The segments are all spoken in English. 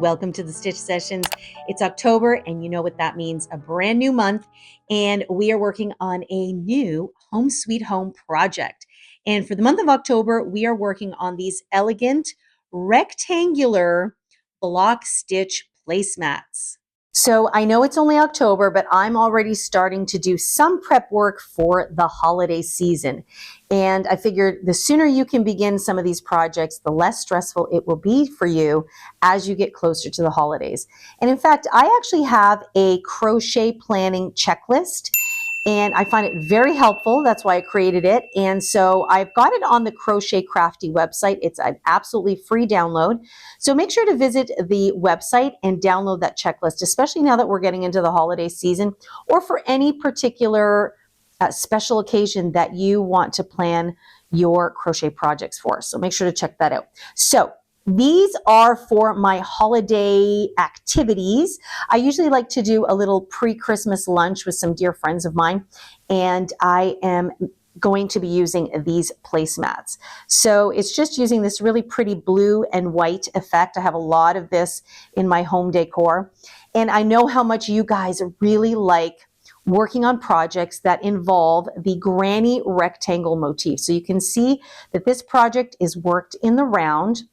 welcome to the Stitch Sessions. It's October, and you know what that means, a brand new month, and we are working on a new Home Sweet Home project. And for the month of October, we are working on these elegant rectangular block stitch placemats. So I know it's only October, but I'm already starting to do some prep work for the holiday season. And I figured the sooner you can begin some of these projects, the less stressful it will be for you as you get closer to the holidays. And in fact, I actually have a crochet planning checklist, and I find it very helpful. That's why I created it. And so I've got it on the Crochet Crafty website. It's an absolutely free download. So make sure to visit the website and download that checklist, especially now that we're getting into the holiday season, or for any particular special occasion that you want to plan your crochet projects for. So make sure to check that out. So these are for my holiday activities. I usually like to do a little pre-Christmas lunch with some dear friends of mine, and I am going to be using these placemats. So it's just using this really pretty blue and white effect. I have a lot of this in my home decor, and I know how much you guys really like working on projects that involve the granny rectangle motif. So you can see that this project is worked in the round,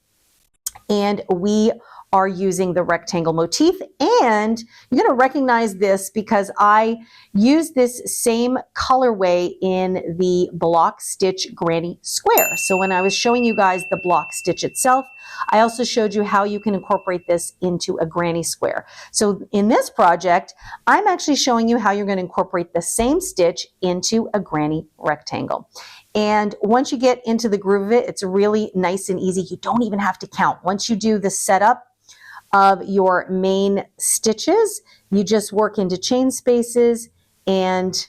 and we are using the rectangle motif. And you're going to recognize this because I use this same colorway in the block stitch granny square. So when I was showing you guys the block stitch itself, I also showed you how you can incorporate this into a granny square. So in this project, I'm actually showing you how you're going to incorporate the same stitch into a granny rectangle. And once you get into the groove of it, it's really nice and easy. You don't even have to count. Once you do the setup of your main stitches, you just work into chain spaces and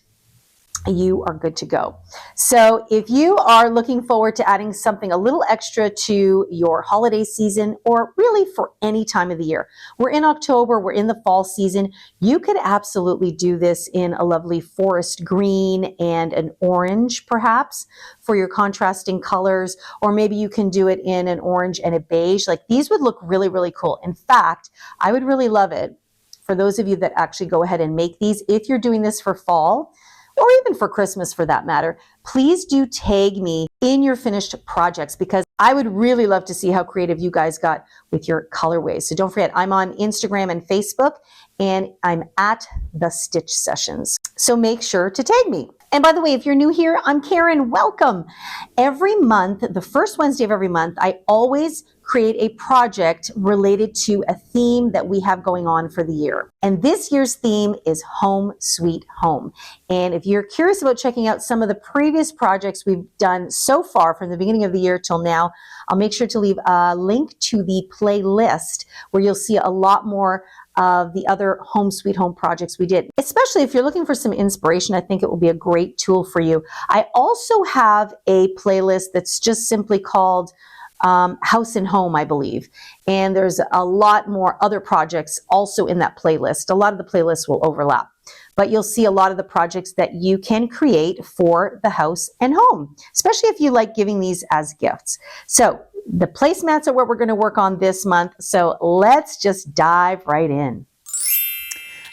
you are good to go. So if you are looking forward to adding something a little extra to your holiday season, or really for any time of the year, we're in October, we're in the fall season, you could absolutely do this in a lovely forest green and an orange perhaps for your contrasting colors, or maybe you can do it in an orange and a beige. Like, these would look really, really cool. In fact, I would really love it for those of you that actually go ahead and make these. If you're doing this for fall, or even for Christmas for that matter, please do tag me in your finished projects, because I would really love to see how creative you guys got with your colorways. So don't forget, I'm on Instagram and Facebook, and I'm at The Stitch Sessions. So make sure to tag me. And by the way, if you're new here, I'm Karen. Welcome. Every month, the first Wednesday of every month, I always create a project related to a theme that we have going on for the year. And this year's theme is Home Sweet Home. And if you're curious about checking out some of the previous projects we've done so far from the beginning of the year till now, I'll make sure to leave a link to the playlist where you'll see a lot more of the other Home Sweet Home projects we did. Especially if you're looking for some inspiration, I think it will be a great tool for you. I also have a playlist that's just simply called House and Home, I believe. And there's a lot more other projects also in that playlist. A lot of the playlists will overlap, but you'll see a lot of the projects that you can create for the house and home, especially if you like giving these as gifts. So the placemats are what we're going to work on this month. So let's just dive right in.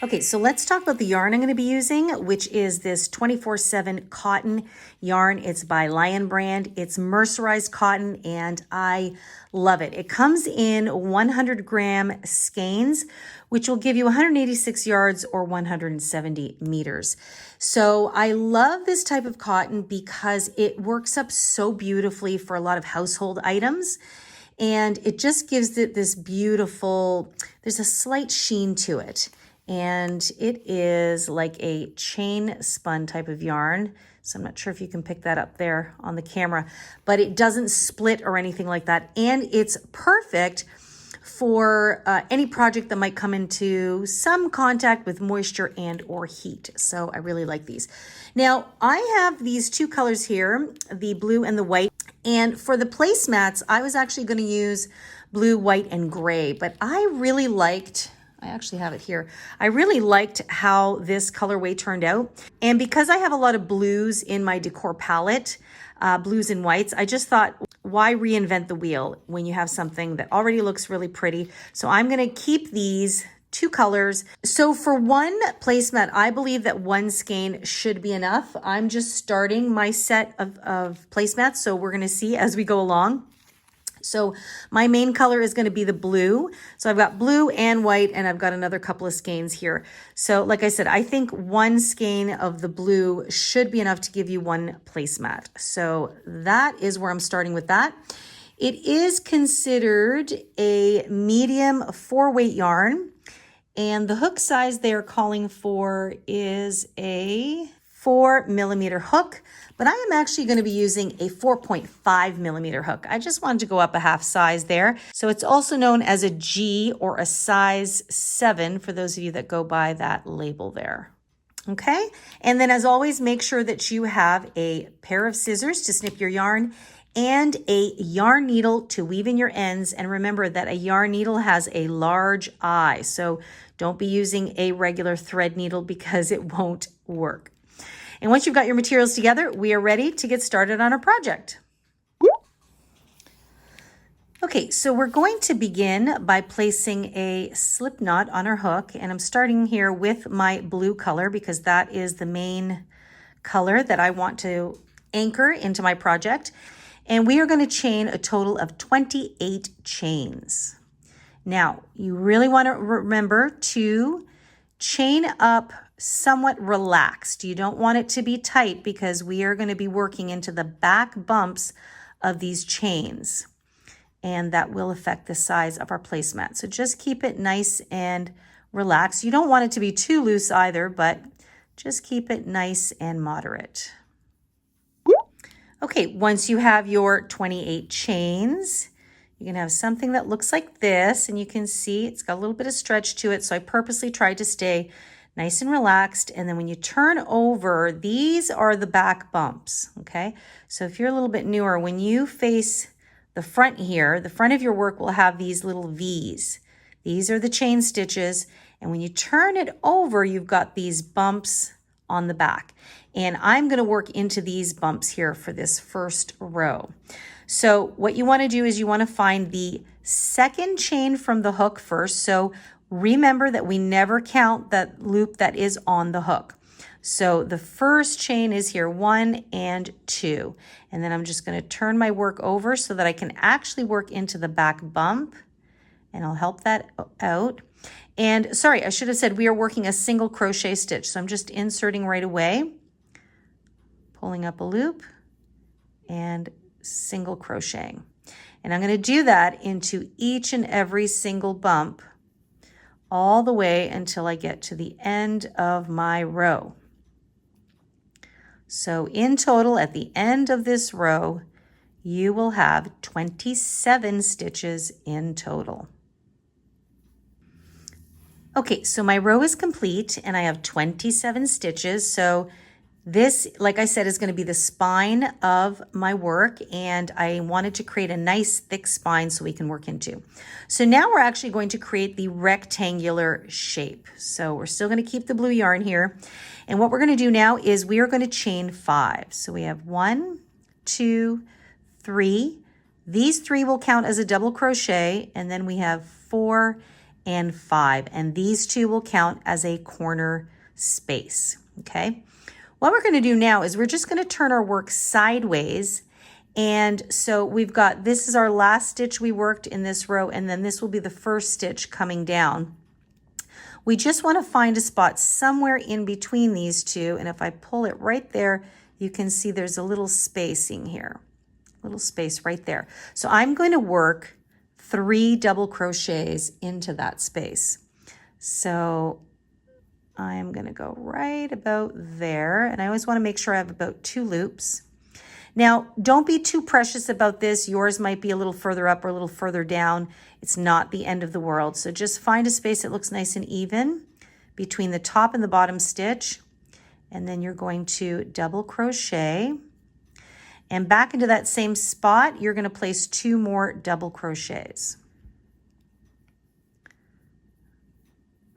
Okay, so let's talk about the yarn I'm going to be using, which is this 24/7 cotton yarn. It's by Lion Brand. It's mercerized cotton, and I love it. It comes in 100-gram skeins, which will give you 186 yards or 170 meters. So I love this type of cotton because it works up so beautifully for a lot of household items. And it just gives it this beautiful, there's a slight sheen to it. And it is like a chain spun type of yarn. So I'm not sure if you can pick that up there on the camera, but it doesn't split or anything like that. And it's perfect for any project that might come into some contact with moisture and or heat. So I really like these. Now I have these two colors here, the blue and the white. And for the placemats, I was actually going to use blue, white, and gray, but I really liked, I actually have it here. I really liked how this colorway turned out. And because I have a lot of blues in my decor palette, blues and whites, I just thought why reinvent the wheel when you have something that already looks really pretty? So I'm going to keep these two colors. So for one placemat, I believe that one skein should be enough. I'm just starting my set of placemats, so we're going to see as we go along. So my main color is going to be the blue. So I've got blue and white, and I've got another couple of skeins here. So like I said, I think one skein of the blue should be enough to give you one placemat. So that is where I'm starting with that. It is considered a medium 4-weight yarn, and the hook size they're calling for is a 4mm hook, but I am actually going to be using a 4.5mm hook. I just wanted to go up a half size there. So it's also known as a G or a size 7 for those of you that go by that label there. Okay, and then as always, make sure that you have a pair of scissors to snip your yarn and a yarn needle to weave in your ends. And remember that a yarn needle has a large eye, so don't be using a regular thread needle because it won't work. And once you've got your materials together, we are ready to get started on our project. Okay, so we're going to begin by placing a slip knot on our hook, and I'm starting here with my blue color because that is the main color that I want to anchor into my project. And we are going to chain a total of 28 chains. Now, you really want to remember to chain up somewhat relaxed. You don't want it to be tight because we are going to be working into the back bumps of these chains, and that will affect the size of our placemat. So just keep it nice and relaxed. You don't want it to be too loose either, but just keep it nice and moderate. Okay, once you have your 28 chains, you can have something that looks like this, and you can see it's got a little bit of stretch to it. So I purposely tried to stay nice and relaxed. And then when you turn over, these are the back bumps, okay? So if you're a little bit newer, when you face the front here, the front of your work will have these little V's. These are the chain stitches. And when you turn it over, you've got these bumps on the back. And I'm going to work into these bumps here for this first row. So what you want to do is you want to find the second chain from the hook first. So remember that we never count that loop that is on the hook. So the first chain is here, 1 and 2. And then I'm just going to turn my work over so that I can actually work into the back bump. And I'll help that out. And sorry, I should have said we are working a single crochet stitch. So I'm just inserting right away, pulling up a loop, and single crocheting. And I'm going to do that into each and every single bump all the way until I get to the end of my row. So in total, at the end of this row, you will have 27 stitches in total. Okay, so my row is complete and I have 27 stitches. So this, like I said, is going to be the spine of my work, and I wanted to create a nice thick spine so we can work into. So now we're actually going to create the rectangular shape. So we're still going to keep the blue yarn here. And what we're going to do now is we are going to chain 5. So we have 1, 2, 3. These 3 will count as a double crochet, and then we have 4 and 5. And these 2 will count as a corner space, okay? What we're going to do now is we're just going to turn our work sideways. And so we've got, this is our last stitch we worked in this row, and then this will be the first stitch coming down. We just want to find a spot somewhere in between these two. And if I pull it right there, you can see there's a little spacing here, little space right there. So I'm going to work 3 double crochets into that space. So I'm going to go right about there, and I always want to make sure I have about 2 loops. Now, don't be too precious about this. Yours might be a little further up or a little further down. It's not the end of the world. So just find a space that looks nice and even between the top and the bottom stitch, and then you're going to double crochet. And back into that same spot, you're going to place 2 more double crochets.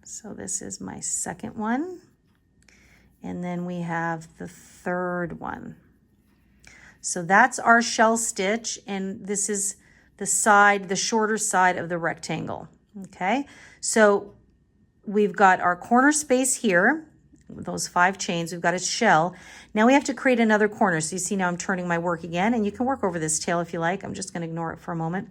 So this is my second one, and then we have the third one. So that's our shell stitch, and this is the side, the shorter side of the rectangle. Okay, so we've got our corner space here, those 5 chains, we've got a shell. Now we have to create another corner. So you see now I'm turning my work again, and you can work over this tail if you like. I'm just going to ignore it for a moment.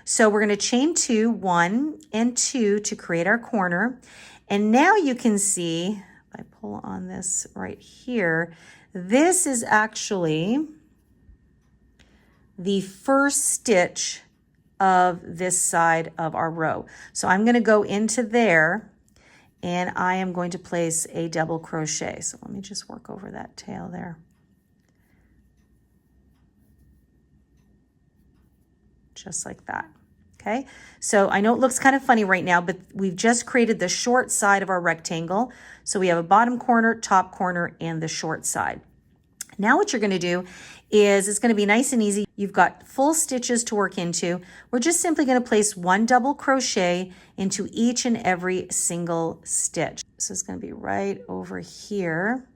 So we're going to chain 2, 1 and 2 to create our corner. And now you can see, if I pull on this right here, this is actually the first stitch of this side of our row. So I'm going to go into there and I am going to place a double crochet. So let me just work over that tail there. Just like that. Okay, so I know it looks kind of funny right now, but we've just created the short side of our rectangle. So we have a bottom corner, top corner, and the short side. Now what you're going to do is, it's going to be nice and easy. You've got full stitches to work into. We're just simply going to place 1 double crochet into each and every single stitch. So it's going to be right over here.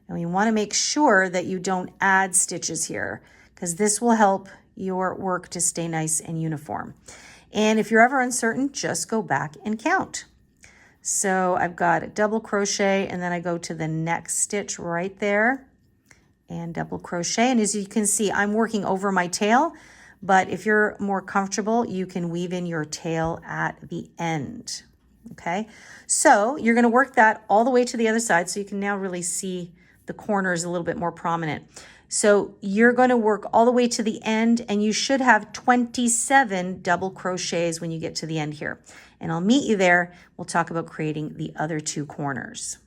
And we want to make sure that you don't add stitches here, because this will help your work to stay nice and uniform. And if you're ever uncertain, just go back and count. So I've got a double crochet, and then I go to the next stitch right there and double crochet. And as you can see, I'm working over my tail, but if you're more comfortable, you can weave in your tail at the end. Okay, so you're going to work that all the way to the other side, so you can now really see the corners a little bit more prominent. So you're going to work all the way to the end, and you should have 27 double crochets when you get to the end here. And I'll meet you there. We'll talk about creating the other 2 corners.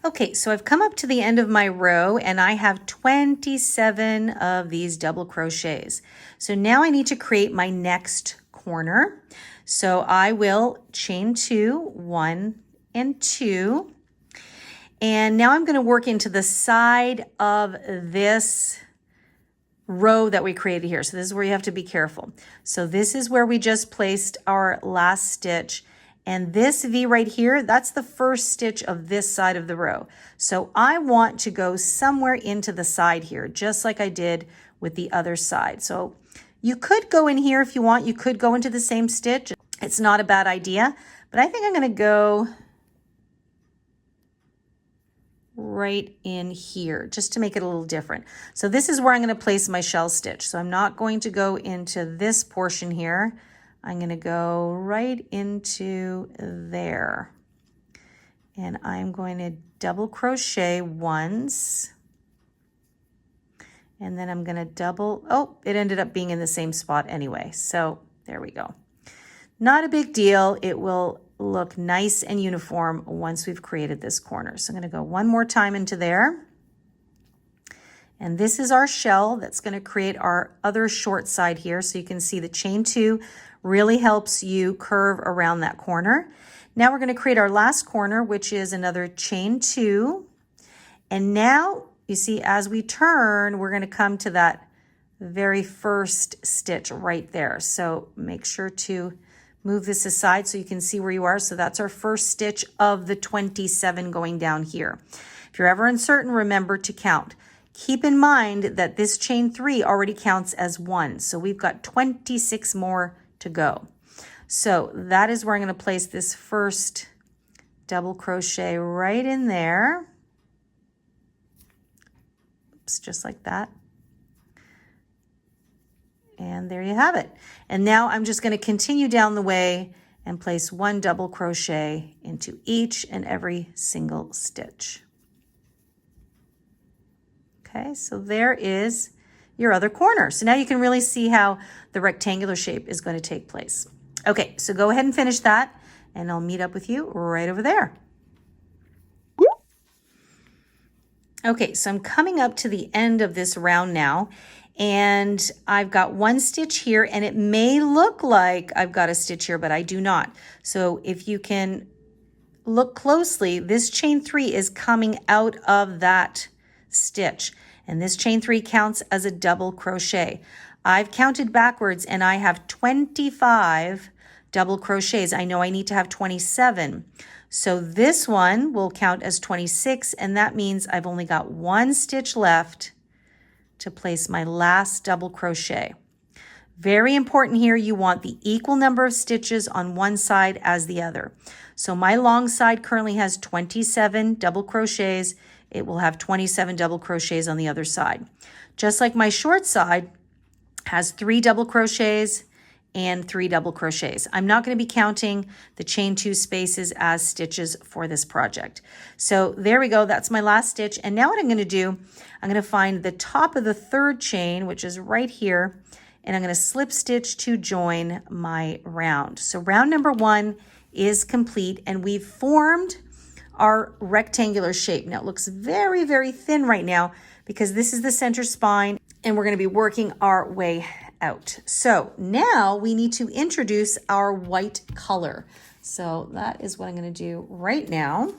Okay, so I've come up to the end of my row, and I have 27 of these double crochets. So now I need to create my next corner. So I will chain 2, 1 and 2. And now I'm going to work into the side of this row that we created here. So this is where you have to be careful. So this is where we just placed our last stitch. And this V right here, that's the first stitch of this side of the row. So I want to go somewhere into the side here, just like I did with the other side. So you could go in here if you want. You could go into the same stitch. It's not a bad idea, but I think I'm going to go right in here just to make it a little different. So this is where I'm going to place my shell stitch. So I'm not going to go into this portion here. I'm going to go right into there. And I'm going to double crochet once. And then I'm going to double, oh, it ended up being in the same spot anyway. So there we go. Not a big deal. It will look nice and uniform once we've created this corner. So I'm going to go one more time into there. And this is our shell that's going to create our other short side here. So you can see the chain 2 really helps you curve around that corner. Now we're going to create our last corner, which is another chain 2. And now you see, as we turn, we're going to come to that very first stitch right there. So make sure to move this aside so you can see where you are. So that's our first stitch of the 27 going down here. If you're ever uncertain, remember to count. Keep in mind that this chain 3 already counts as 1. So we've got 26 more to go. So that is where I'm going to place this first double crochet right in there. Oops, just like that. And there you have it. And now I'm just going to continue down the way and place 1 double crochet into each and every single stitch. Okay, so there is your other corner. So now you can really see how the rectangular shape is going to take place. Okay, so go ahead and finish that, and I'll meet up with you right over there. Okay, so I'm coming up to the end of this round now, and I've got 1 stitch here, and it may look like I've got a stitch here, but I do not. So if you can look closely, this chain 3 is coming out of that stitch, and this chain 3 counts as a double crochet. I've counted backwards, and I have 25 double crochets. I know I need to have 27. So this one will count as 26, and that means I've only got one stitch left to place my last double crochet. Very important here, you want the equal number of stitches on one side as the other. So my long side currently has 27 double crochets. It will have 27 double crochets on the other side. Just like my short side has 3 double crochets and 3 double crochets. I'm not going to be counting the chain 2 spaces as stitches for this project. So there we go, that's my last stitch. And now what I'm going to do, I'm going to find the top of the 3rd chain, which is right here, and I'm going to slip stitch to join my round. So round number 1 is complete, and we've formed our rectangular shape. Now it looks very, very thin right now because this is the center spine, and we're going to be working our way out. So now we need to introduce our white color. So that is what I'm going to do right now.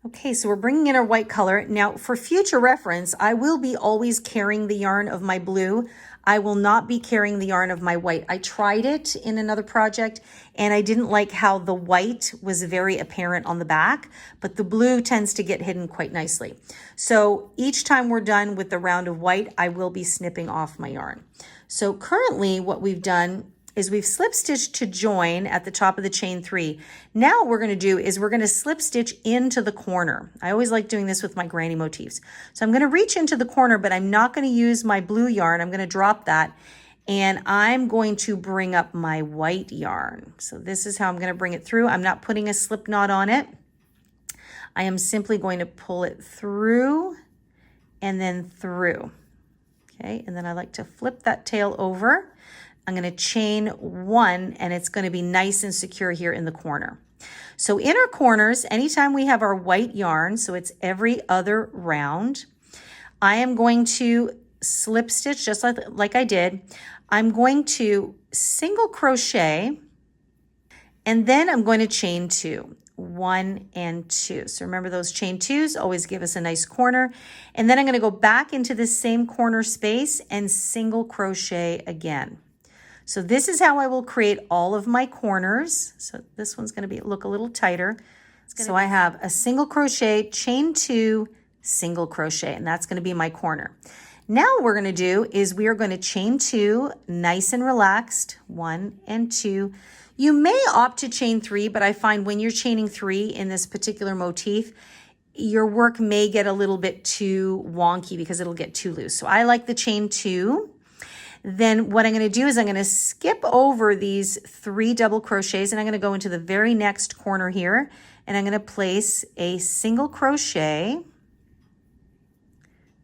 Okay, so we're bringing in our white color. Now for future reference, I will be always carrying the yarn of my blue. I will not be carrying the yarn of my white. I tried it in another project and I didn't like how the white was very apparent on the back, but the blue tends to get hidden quite nicely. So each time we're done with the round of white, I will be snipping off my yarn. So currently what we've done is we've slip stitched to join at the top of the chain 3. Now what we're going to do is we're going to slip stitch into the corner. I always like doing this with my granny motifs. So I'm going to reach into the corner, but I'm not going to use my blue yarn. I'm going to drop that and I'm going to bring up my white yarn. So this is how I'm going to bring it through. I'm not putting a slip knot on it. I am simply going to pull it through and then through. Okay, and then I like to flip that tail over. I'm going to chain 1 and it's going to be nice and secure here in the corner. So in our corners, anytime we have our white yarn, so it's every other round, I am going to slip stitch just like I did. I'm going to single crochet and then I'm going to chain 2. 1 and 2. So remember those chain 2s always give us a nice corner. And then I'm going to go back into the same corner space and single crochet again. So this is how I will create all of my corners. So this one's going to look a little tighter. So I have a single crochet, chain 2, single crochet, and that's going to be my corner. Now what we're going to do is we are going to chain 2, nice and relaxed, 1 and 2. You may opt to chain 3, but I find when you're chaining 3 in this particular motif, your work may get a little bit too wonky because it'll get too loose. So I like the chain 2. Then what I'm going to do is I'm going to skip over these 3 double crochets and I'm going to go into the very next corner here and I'm going to place a single crochet,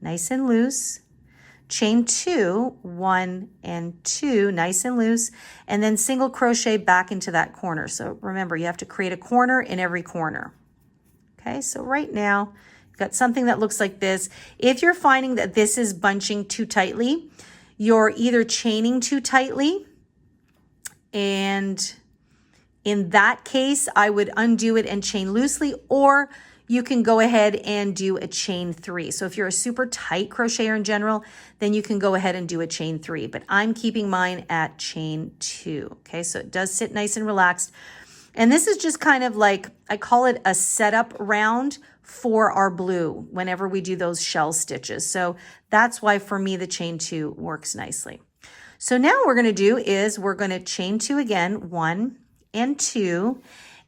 nice and loose, chain 2, 1 and 2, nice and loose, and then single crochet back into that corner. So remember, you have to create a corner in every corner. Okay, so right now, you've got something that looks like this. If you're finding that this is bunching too tightly, you're either chaining too tightly, and in that case, I would undo it and chain loosely, or you can go ahead and do a chain 3. So if you're a super tight crocheter in general, then you can go ahead and do a chain 3, but I'm keeping mine at chain 2. Okay, so it does sit nice and relaxed. And this is just kind of like, I call it a setup round for our blue whenever we do those shell stitches. So that's why for me the chain 2 works nicely. So now what we're going to do is we're going to chain 2 again, 1 and 2.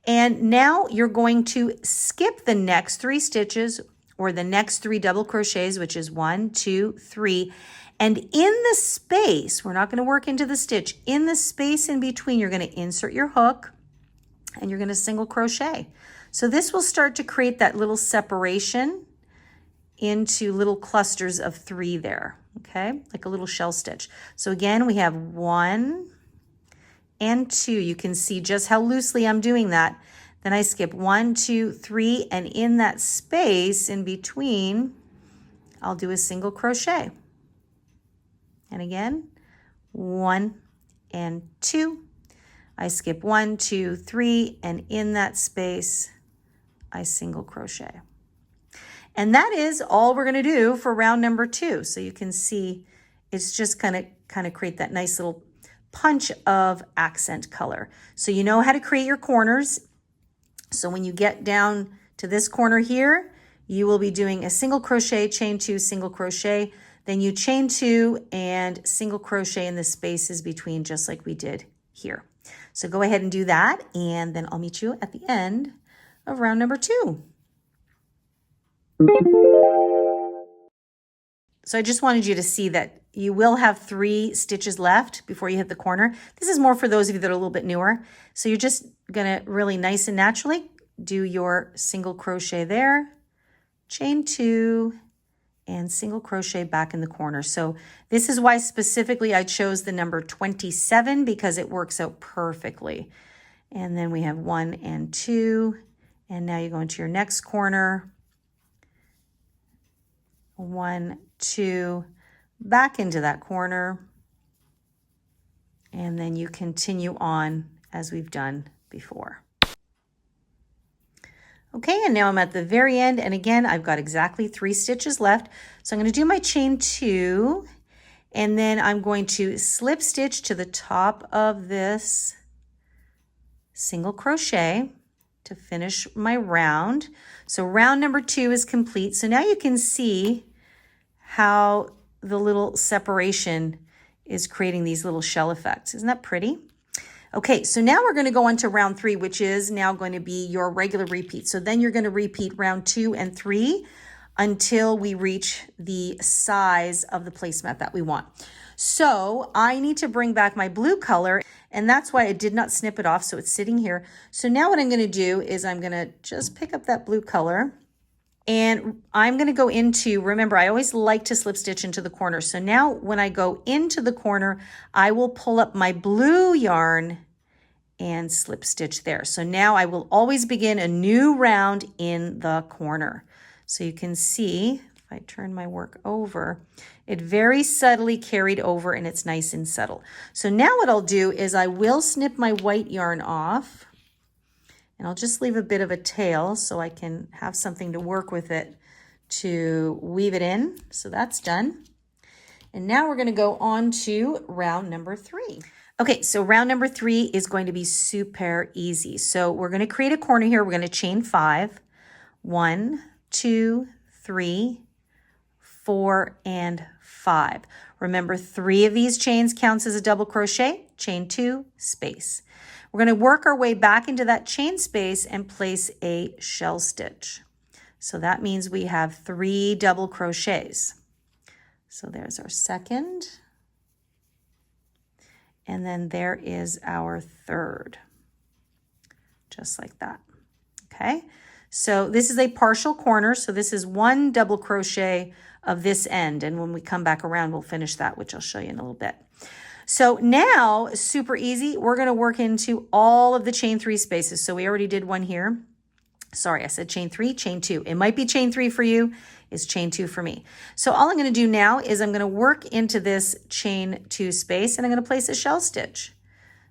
And now you're going to skip the next 3 stitches or the next 3 double crochets, which is 1, 2, 3. And in the space, we're not going to work into the stitch. In the space in between, you're going to insert your hook and you're going to single crochet. So this will start to create that little separation into little clusters of 3 there, okay? Like a little shell stitch. So again, we have 1 and 2. You can see just how loosely I'm doing that. Then I skip 1, 2, 3, and in that space in between, I'll do a single crochet. And again, 1 and 2. I skip 1, 2, 3, and in that space, I single crochet. And that is all we're going to do for round number 2. So you can see it's just kind of kind of create that nice little punch of accent color. So you know how to create your corners. So when you get down to this corner here, you will be doing a single crochet, chain 2, single crochet, then you chain 2 and single crochet in the spaces between, just like we did here. So go ahead and do that, and then I'll meet you at the end of round number 2. So I just wanted you to see that you will have 3 stitches left before you hit the corner. This is more for those of you that are a little bit newer. So you're just gonna really nice and naturally do your single crochet there, chain 2, and single crochet back in the corner. So this is why specifically I chose the number 27, because it works out perfectly. And then we have 1 and 2, and now you go into your next corner, 1, 2, back into that corner, and then you continue on as we've done before. Okay, and now I'm at the very end, and again, I've got exactly 3 stitches left. So I'm going to do my chain 2, and then I'm going to slip stitch to the top of this single crochet to finish my round. So round number 2 is complete. So now you can see how the little separation is creating these little shell effects. Isn't that pretty? Okay, so now we're going to go on to round 3, which is now going to be your regular repeat. So then you're going to repeat round 2 and 3 until we reach the size of the placemat that we want. So I need to bring back my blue color, and that's why I did not snip it off, so it's sitting here. So now what I'm going to do is I'm going to just pick up that blue color, and I'm going to go into, remember, I always like to slip stitch into the corner. So now when I go into the corner, I will pull up my blue yarn and slip stitch there. So now I will always begin a new round in the corner. So you can see, if I turn my work over, it very subtly carried over and it's nice and subtle. So now what I'll do is I will snip my white yarn off, and I'll just leave a bit of a tail so I can have something to work with it to weave it in. So that's done. And now we're going to go on to round number 3. Okay, so round number 3 is going to be super easy. So we're going to create a corner here. We're going to chain 5. 1, 2, 3, 4, and 5. Remember, 3 of these chains counts as a double crochet, chain 2, space. We're going to work our way back into that chain space and place a shell stitch. So that means we have 3 double crochets. So there's our second. And then there is our third, just like that. Okay, so this is a partial corner. So this is 1 double crochet of this end. And when we come back around, we'll finish that, which I'll show you in a little bit. So now, super easy, we're going to work into all of the chain 3 spaces. So we already did one here. Sorry, I said chain 3, chain 2. It might be chain 3 for you. It's chain 2 for me. So all I'm going to do now is I'm going to work into this chain 2 space, and I'm going to place a shell stitch.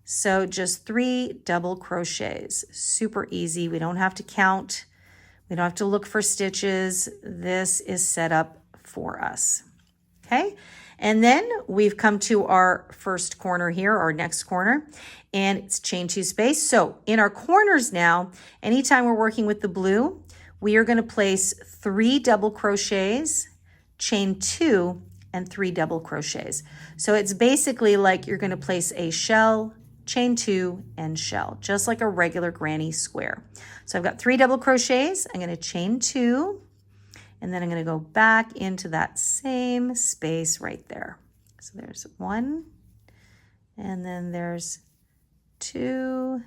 So just 3 double crochets. Super easy. We don't have to count. We don't have to look for stitches. This is set up for us. Okay. And then we've come to our first corner here, our next corner, and it's chain 2 space. So in our corners now, anytime we're working with the blue, we are going to place 3 double crochets, chain 2, and 3 double crochets. So it's basically like you're going to place a shell, chain 2, and shell, just like a regular granny square. So I've got 3 double crochets. I'm going to chain 2, and then I'm going to go back into that same space right there. So there's 1, and then there's 2,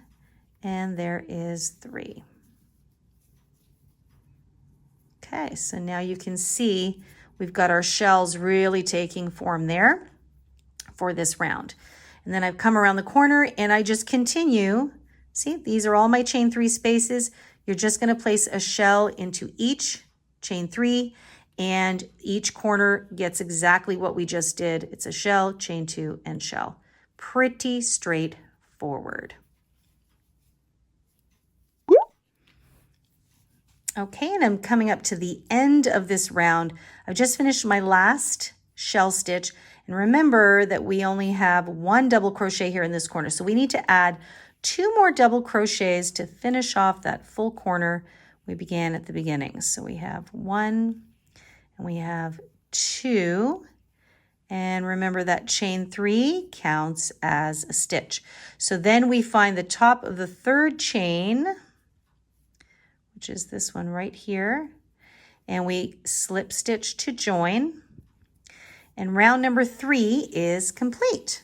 and there is 3. Okay, so now you can see we've got our shells really taking form there for this round. And then I've come around the corner and I just continue. See, these are all my chain 3 spaces. You're just going to place a shell into each chain 3, and each corner gets exactly what we just did. It's a shell, chain 2, and shell. Pretty straightforward. Okay, and I'm coming up to the end of this round. I've just finished my last shell stitch, And remember that we only have 1 double crochet here in this corner. So we need to add 2 more double crochets to finish off that full corner we began at the beginning. So we have 1 and we have 2. And remember that chain 3 counts as a stitch. So then we find the top of the 3rd chain, which is this one right here, and we slip stitch to join. And round number 3 is complete.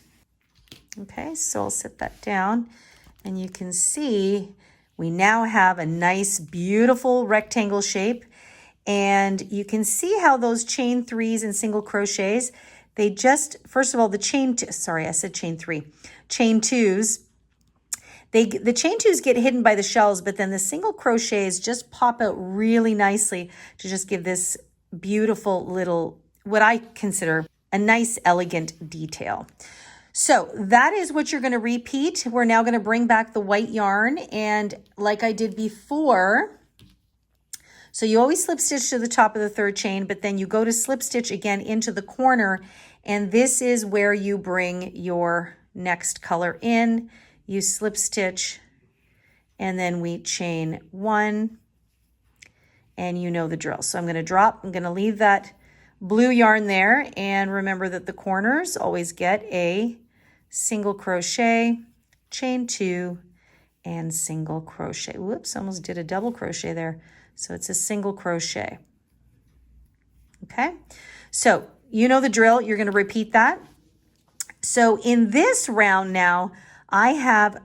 Okay, so I'll set that down, and you can see we now have a nice, beautiful rectangle shape. And you can see how those chain 3s and single crochets, they just, first of all, the chain 2s, the chain 2s get hidden by the shells, but then the single crochets just pop out really nicely to just give this beautiful little, what I consider a nice, elegant detail. So that is what you're going to repeat. We're now going to bring back the white yarn, and like I did before, so you always slip stitch to the top of the 3rd chain, but then you go to slip stitch again into the corner, and this is where you bring your next color in. You slip stitch, and then we chain 1, and you know the drill. So I'm going to drop, I'm going to leave that blue yarn there, and remember that the corners always get a single crochet, chain 2, and single crochet. Whoops, almost did a double crochet there. So it's a single crochet. Okay, so you know the drill. You're going to repeat that. So in this round now, I have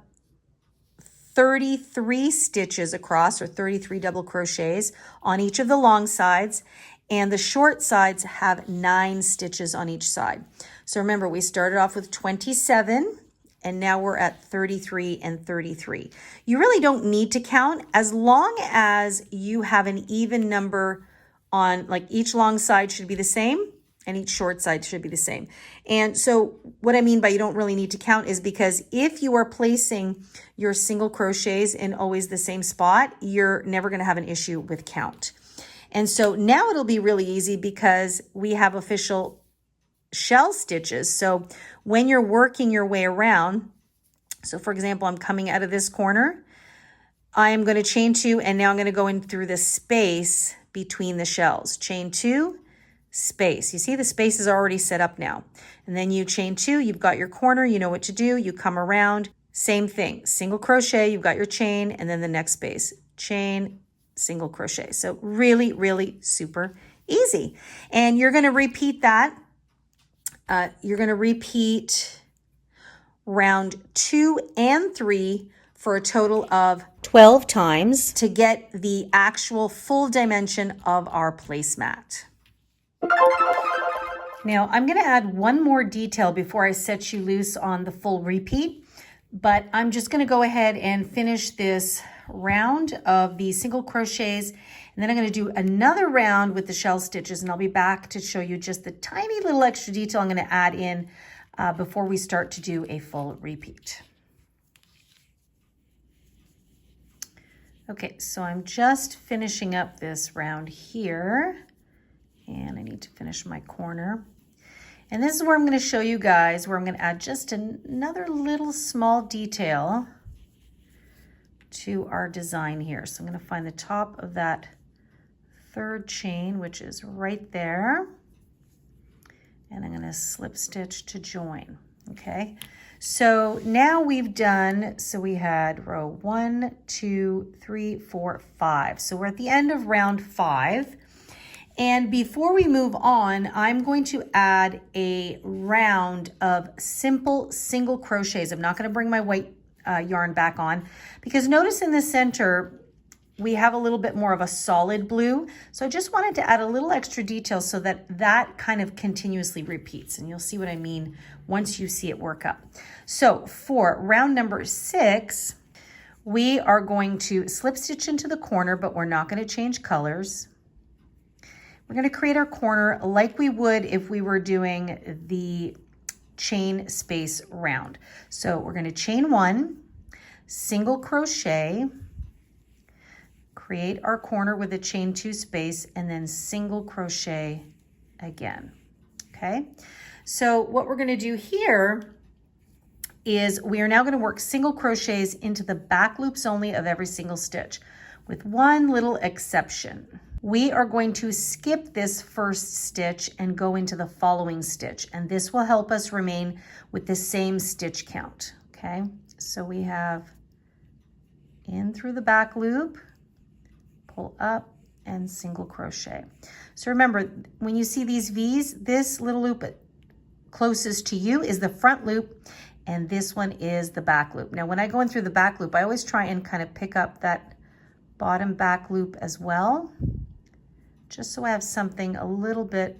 33 stitches across, or 33 double crochets on each of the long sides, and the short sides have 9 stitches on each side. So remember, we started off with 27, and now we're at 33 and 33. You really don't need to count as long as you have an even number on, like each long side should be the same and each short side should be the same. And so what I mean by you don't really need to count is because if you are placing your single crochets in always the same spot, you're never going to have an issue with count. And so now it'll be really easy because we have official shell stitches. So when you're working your way around, so for example, I'm coming out of this corner, I am going to chain 2, and now I'm going to go in through the space between the shells. Chain 2, space. You see the space is already set up now. And then you chain 2, you've got your corner, you know what to do. You come around, same thing, single crochet, you've got your chain, and then the next space, chain, single crochet. So really, really super easy. And you're going to repeat that. You're going to repeat round 2 and 3 for a total of 12 times to get the actual full dimension of our placemat. Now I'm going to add one more detail before I set you loose on the full repeat, but I'm just going to go ahead and finish this round of the single crochets, and then I'm going to do another round with the shell stitches, and I'll be back to show you just the tiny little extra detail I'm going to add in before we start to do a full repeat. Okay, so I'm just finishing up this round here, and I need to finish my corner. And this is where I'm going to show you guys where I'm going to add just another little small detail to our design here. So I'm going to find the top of that 3rd chain, which is right there, and I'm going to slip stitch to join. Okay, so now we've done, so we had row 1, 2, 3, 4, 5. So we're at the end of round 5. And before we move on, I'm going to add a round of simple single crochets. I'm not going to bring my white yarn back on, because notice in the center we have a little bit more of a solid blue. So I just wanted to add a little extra detail so that that kind of continuously repeats, and you'll see what I mean once you see it work up. So for round number 6, we are going to slip stitch into the corner, but we're not going to change colors. We're going to create our corner like we would if we were doing the chain space round. So we're going to chain 1, single crochet, create our corner with a chain 2 space, and then single crochet again. Okay, So what we're going to do here is we are now going to work single crochets into the back loops only of every single stitch, with one little exception. We are going to skip this first stitch and go into the following stitch, and this will help us remain with the same stitch count. Okay, so we have in through the back loop, pull up, and single crochet. So remember, when you see these V's, this little loop closest to you is the front loop, and this one is the back loop. Now, when I go in through the back loop, I always try and kind of pick up that bottom back loop as well, just so I have something a little bit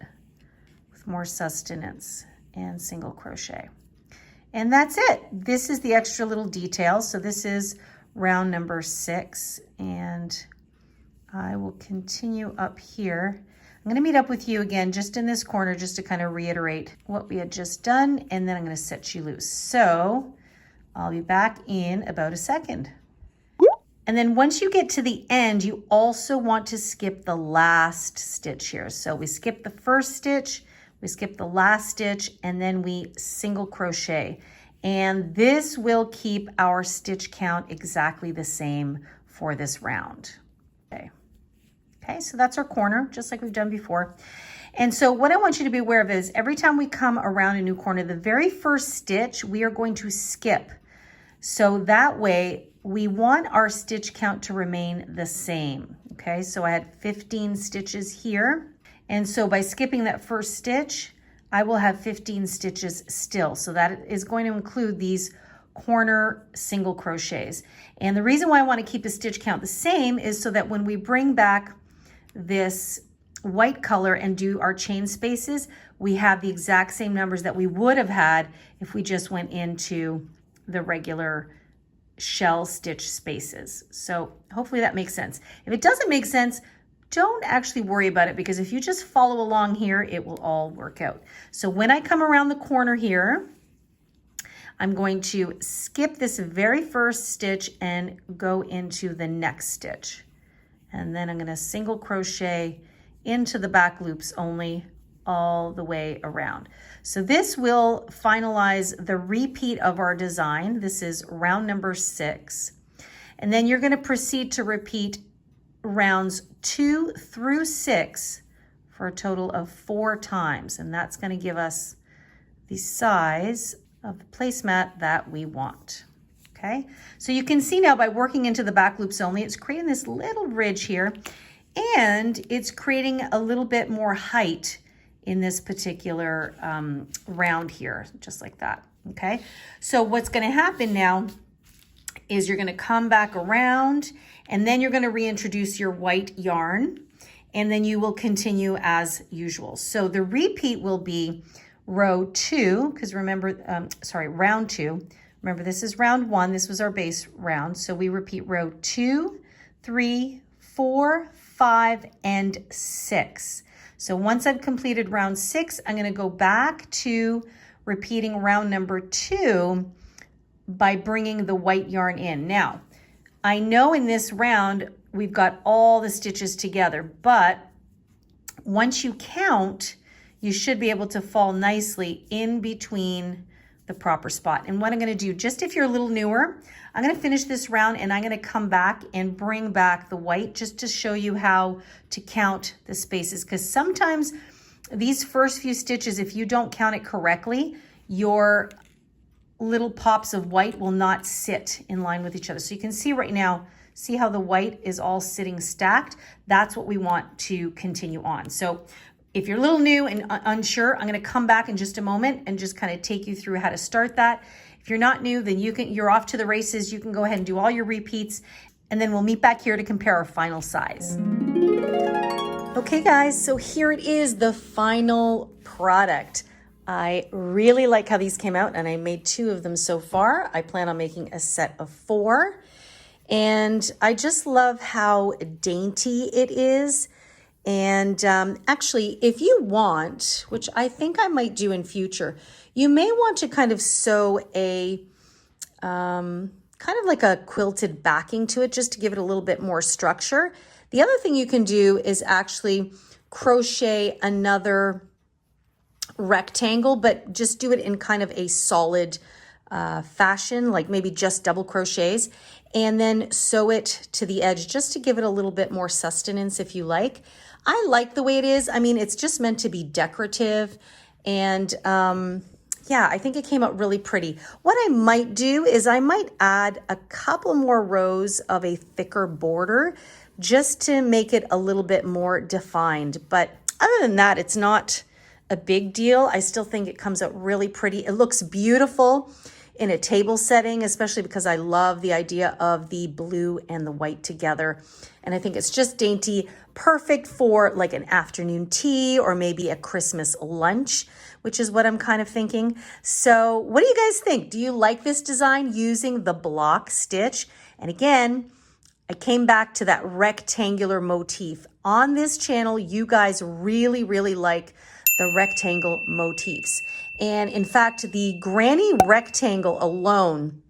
with more sustenance, and single crochet. And that's it. This is the extra little detail. So this is round number 6, and I will continue up here. I'm going to meet up with you again just in this corner, just to kind of reiterate what we had just done, and then I'm going to set you loose. So I'll be back in about a second. And then once you get to the end, you also want to skip the last stitch here. So we skip the first stitch, we skip the last stitch, and then we single crochet. And this will keep our stitch count exactly the same for this round. Okay, so that's our corner, just like we've done before. And so what I want you to be aware of is every time we come around a new corner, the very first stitch we are going to skip. So that way we want our stitch count to remain the same. Okay, so I had 15 stitches here. And so by skipping that first stitch, I will have 15 stitches still. So that is going to include these corner single crochets. And the reason why I want to keep the stitch count the same is so that when we bring back this white color and do our chain spaces, we have the exact same numbers that we would have had if we just went into the regular shell stitch spaces. So hopefully that makes sense. If it doesn't make sense, don't actually worry about it, because if you just follow along here, it will all work out. So when I come around the corner here, I'm going to skip this very first stitch and go into the next stitch. And then I'm going to single crochet into the back loops only all the way around. So this will finalize the repeat of our design. This is round number 6. And then you're going to proceed to repeat rounds 2 through 6 for a total of 4 times. And that's going to give us the size of the placemat that we want. Okay, so you can see now by working into the back loops only, it's creating this little ridge here, and it's creating a little bit more height in this particular round here, just like that. Okay, so what's going to happen now is you're going to come back around, and then you're going to reintroduce your white yarn, and then you will continue as usual. So the repeat will be row 2, because remember, round 2. Remember, this is round 1. This was our base round. So we repeat row 2, 3, 4, 5, and 6. So once I've completed round 6, I'm going to go back to repeating round number 2 by bringing the white yarn in. Now, I know in this round we've got all the stitches together, but once you count, you should be able to fall nicely in between the proper spot. And what I'm going to do, just if you're a little newer, I'm going to finish this round and I'm going to come back and bring back the white just to show you how to count the spaces, because sometimes these first few stitches, if you don't count it correctly, your little pops of white will not sit in line with each other. So you can see right now, see how the white is all sitting stacked? That's what we want to continue on. So if you're a little new and unsure, I'm going to come back in just a moment and just kind of take you through how to start that. If you're not new, then you're off to the races. You can go ahead and do all your repeats, and then we'll meet back here to compare our final size. Okay, guys, so here it is, the final product. I really like how these came out, and I made 2 of them so far. I plan on making a set of 4, and I just love how dainty it is. And actually, if you want, which I think I might do in future, you may want to kind of sew a kind of like a quilted backing to it, just to give it a little bit more structure. The other thing you can do is actually crochet another rectangle, but just do it in kind of a solid fashion, like maybe just double crochets, and then sew it to the edge just to give it a little bit more sustenance if you like. I like the way it is. I mean, it's just meant to be decorative, and yeah, I think it came out really pretty. What I might do is I might add a couple more rows of a thicker border just to make it a little bit more defined. But other than that, it's not a big deal. I still think it comes out really pretty. It looks beautiful in a table setting, especially because I love the idea of the blue and the white together. And I think it's just dainty, perfect for like an afternoon tea or maybe a Christmas lunch, which is what I'm kind of thinking. So what do you guys think? Do you like this design using the block stitch? And again, I came back to that rectangular motif. On this channel, you guys really, really like the rectangle motifs. And in fact, the granny rectangle alone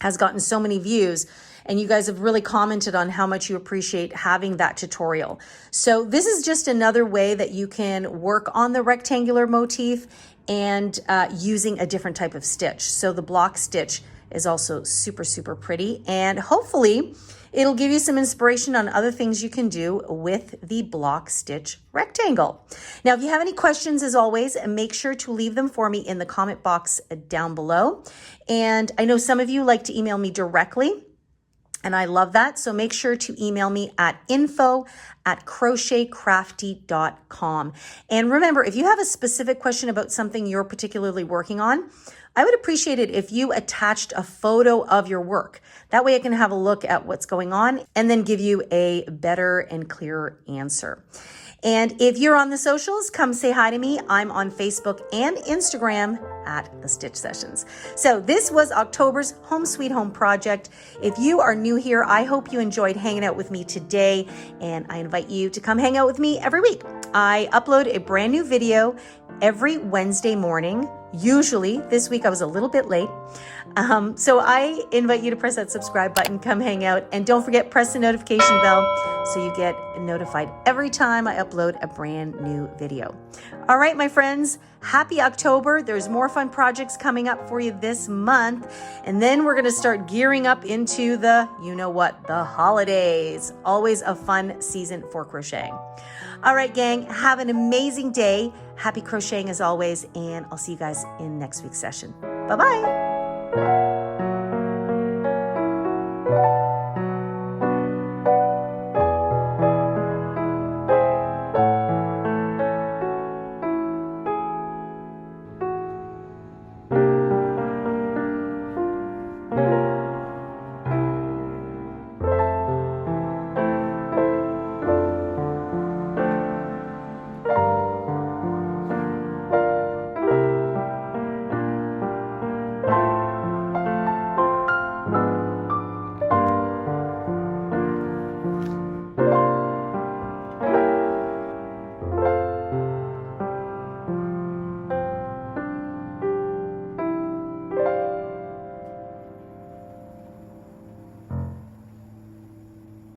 has gotten so many views, and you guys have really commented on how much you appreciate having that tutorial. So this is just another way that you can work on the rectangular motif and using a different type of stitch. So the block stitch is also super, super pretty, and hopefully it'll give you some inspiration on other things you can do with the block stitch rectangle. Now, if you have any questions, as always, make sure to leave them for me in the comment box down below. And I know some of you like to email me directly, and I love that. So make sure to email me at info@crochetcrafty.com. And remember, if you have a specific question about something you're particularly working on, I would appreciate it if you attached a photo of your work. That way I can have a look at what's going on and then give you a better and clearer answer. And if you're on the socials, come say hi to me. I'm on Facebook and Instagram at The Stitch Sessions. So this was October's Home Sweet Home project. If you are new here, I hope you enjoyed hanging out with me today, and I invite you to come hang out with me every week. I upload a brand new video every Wednesday morning. Usually, this week I was a little bit late. So I invite you to press that subscribe button, come hang out, and don't forget, press the notification bell so you get notified every time I upload a brand new video. All right, my friends, happy October. There's more fun projects coming up for you this month. And then we're gonna start gearing up into the, you know what, the holidays. Always a fun season for crocheting. All right, gang, have an amazing day. Happy crocheting as always, and I'll see you guys in next week's session. Bye-bye.